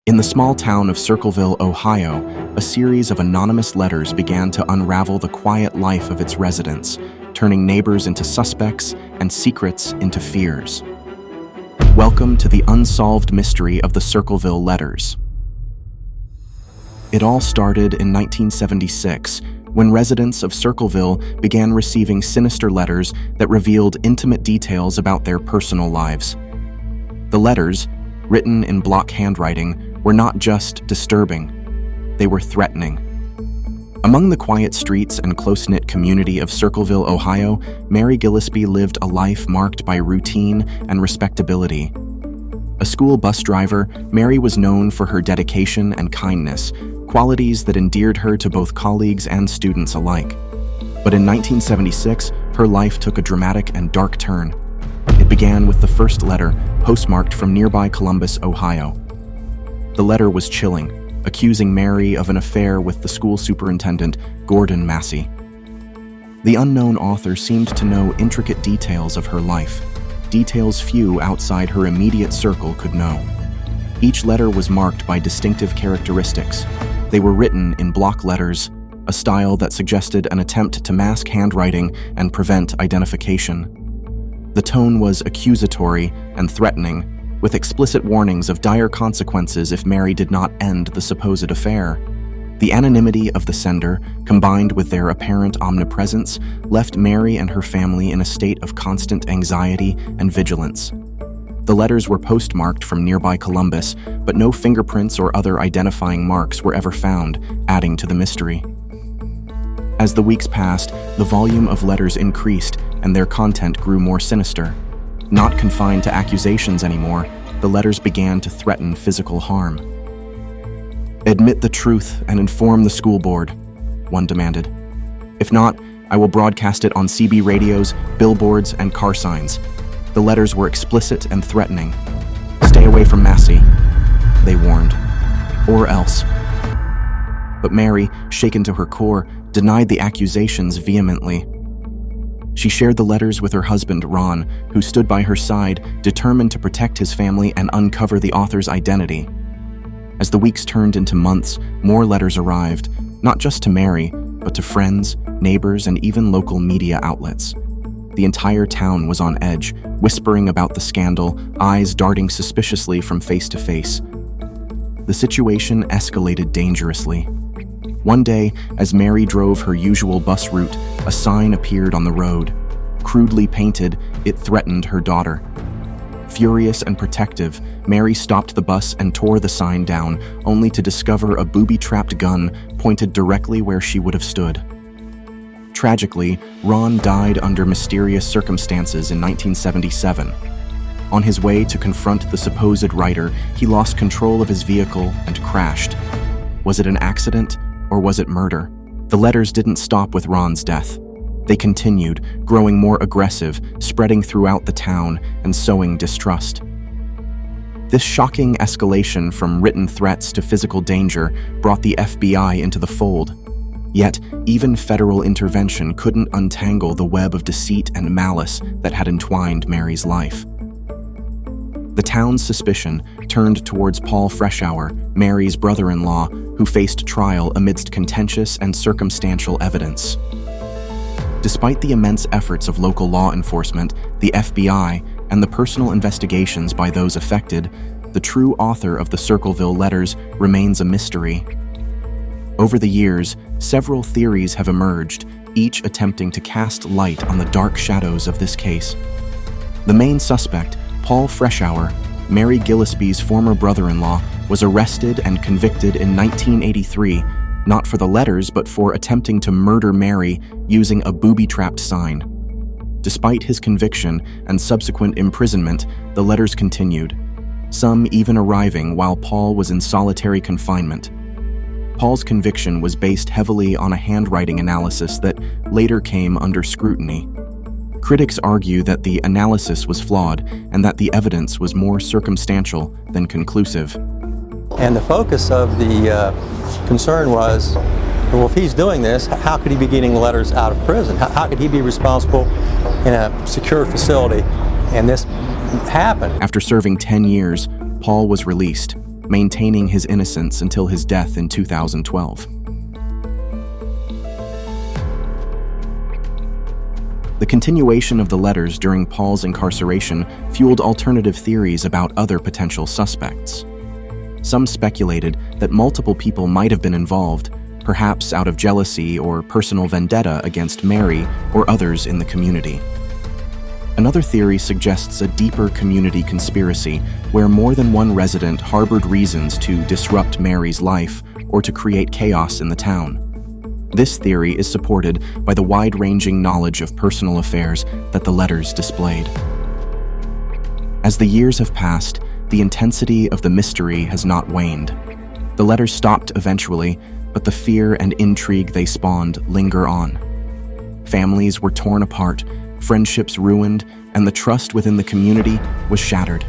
In the small town of Circleville, Ohio, a series of anonymous letters began to unravel the quiet life of its residents, turning neighbors into suspects and secrets into fears. Welcome to the unsolved mystery of the Circleville Letters. It all started in 1976, when residents of Circleville began receiving sinister letters that revealed intimate details about their personal lives. The letters, written in block handwriting, were not just disturbing, they were threatening. Among the quiet streets and close-knit community of Circleville, Ohio, Mary Gillespie lived a life marked by routine and respectability. A school bus driver, Mary was known for her dedication and kindness, qualities that endeared her to both colleagues and students alike. But in 1976, her life took a dramatic and dark turn. It began with the first letter, postmarked from nearby Columbus, Ohio. The letter was chilling, accusing Mary of an affair with the school superintendent, Gordon Massey. The unknown author seemed to know intricate details of her life, details few outside her immediate circle could know. Each letter was marked by distinctive characteristics. They were written in block letters, a style that suggested an attempt to mask handwriting and prevent identification. The tone was accusatory and threatening, with explicit warnings of dire consequences if Mary did not end the supposed affair. The anonymity of the sender, combined with their apparent omnipresence, left Mary and her family in a state of constant anxiety and vigilance. The letters were postmarked from nearby Columbus, but no fingerprints or other identifying marks were ever found, adding to the mystery. As the weeks passed, the volume of letters increased and their content grew more sinister. Not confined to accusations anymore, the letters began to threaten physical harm. "Admit the truth and inform the school board," one demanded. "If not, I will broadcast it on CB radios, billboards, and car signs." The letters were explicit and threatening. "Stay away from Massey," they warned. "Or else." But Mary, shaken to her core, denied the accusations vehemently. She shared the letters with her husband, Ron, who stood by her side, determined to protect his family and uncover the author's identity. As the weeks turned into months, more letters arrived, not just to Mary, but to friends, neighbors, and even local media outlets. The entire town was on edge, whispering about the scandal, eyes darting suspiciously from face to face. The situation escalated dangerously. One day, as Mary drove her usual bus route, a sign appeared on the road. Crudely painted, it threatened her daughter. Furious and protective, Mary stopped the bus and tore the sign down, only to discover a booby-trapped gun pointed directly where she would have stood. Tragically, Ron died under mysterious circumstances in 1977. On his way to confront the supposed writer, he lost control of his vehicle and crashed. Was it an accident, or was it murder? The letters didn't stop with Ron's death. They continued, growing more aggressive, spreading throughout the town and sowing distrust. This shocking escalation from written threats to physical danger brought the FBI into the fold. Yet, even federal intervention couldn't untangle the web of deceit and malice that had entwined Mary's life. The town's suspicion turned towards Paul Freshour, Mary's brother-in-law, who faced trial amidst contentious and circumstantial evidence. Despite the immense efforts of local law enforcement, the FBI, and the personal investigations by those affected, the true author of the Circleville Letters remains a mystery. Over the years, several theories have emerged, each attempting to cast light on the dark shadows of this case. The main suspect, Paul Freshour, Mary Gillespie's former brother-in-law, was arrested and convicted in 1983, not for the letters but for attempting to murder Mary using a booby-trapped sign. Despite his conviction and subsequent imprisonment, the letters continued, some even arriving while Paul was in solitary confinement. Paul's conviction was based heavily on a handwriting analysis that later came under scrutiny. Critics argue that the analysis was flawed and that the evidence was more circumstantial than conclusive. And the focus of the concern was, well, if he's doing this, how could he be getting letters out of prison? How could he be responsible in a secure facility? And this happened. After serving 10 years, Paul was released. maintaining his innocence until his death in 2012. The continuation of the letters during Paul's incarceration fueled alternative theories about other potential suspects. Some speculated that multiple people might have been involved, perhaps out of jealousy or personal vendetta against Mary or others in the community. Another theory suggests a deeper community conspiracy where more than one resident harbored reasons to disrupt Mary's life or to create chaos in the town. This theory is supported by the wide-ranging knowledge of personal affairs that the letters displayed. As the years have passed, the intensity of the mystery has not waned. The letters stopped eventually, but the fear and intrigue they spawned linger on. Families were torn apart, friendships ruined, and the trust within the community was shattered.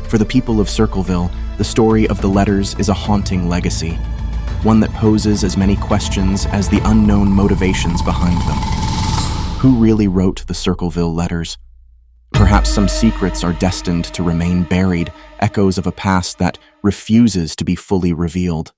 For the people of Circleville, the story of the letters is a haunting legacy, one that poses as many questions as the unknown motivations behind them. Who really wrote the Circleville Letters? Perhaps some secrets are destined to remain buried, echoes of a past that refuses to be fully revealed.